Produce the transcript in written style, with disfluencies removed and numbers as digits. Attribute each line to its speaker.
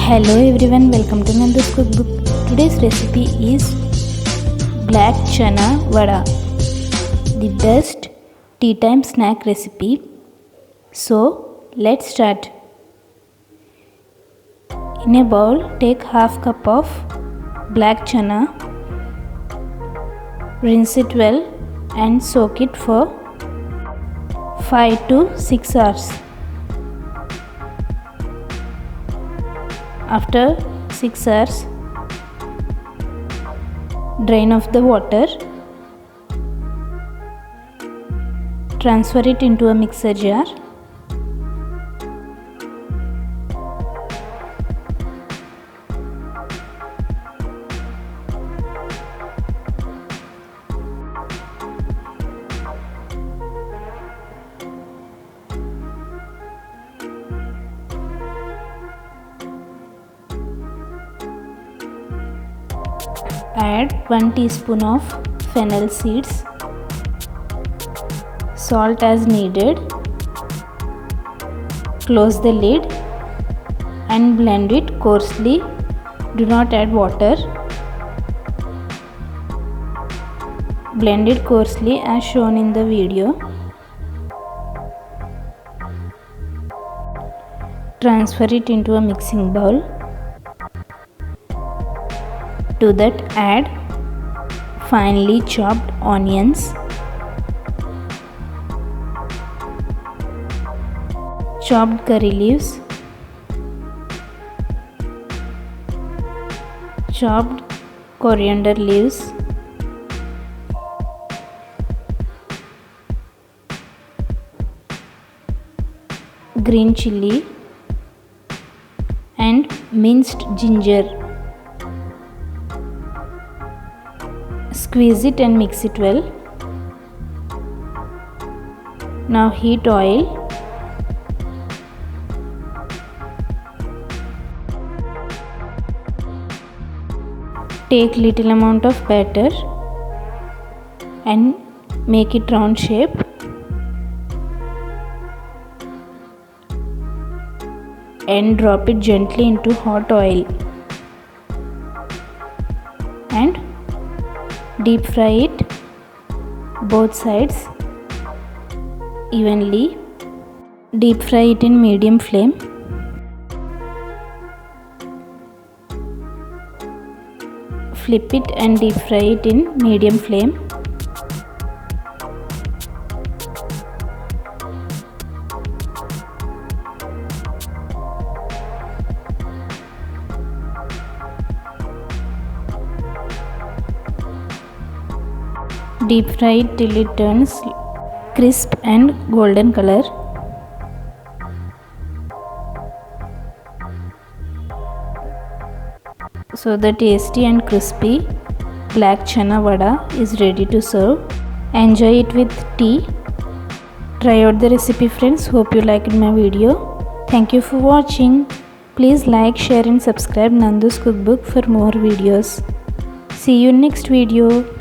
Speaker 1: Hello everyone, welcome to Nandu's cookbook. Today's recipe is Black Chana Vada, the best tea time snack recipe. So let's start. In a bowl, take half cup of black chana, rinse it well and soak it for 5 to 6 hours. After 6 hours, drain off the water, transfer it into a mixer jar. Add 1 teaspoon of fennel seeds, salt as needed, close the lid and blend it coarsely. Do not add water. Blend it coarsely as shown in the video. Transfer it into a mixing bowl. To that add finely chopped onions, chopped curry leaves, chopped coriander leaves, green chilli and minced ginger. Squeeze it and mix it well. Now heat oil. Take little amount of batter and make it round shape. And drop it gently into hot oil. And deep fry it both sides evenly. Deep fry it in medium flame. Flip it and deep fry it in medium flame. Deep fry it till it turns crisp and golden color. So the tasty and crispy black chana vada is ready to serve. Enjoy it with tea. Try out the recipe, friends. Hope you liked my video. Thank you for watching. Please like, share and subscribe Nandu's cookbook for more videos. See you in next video.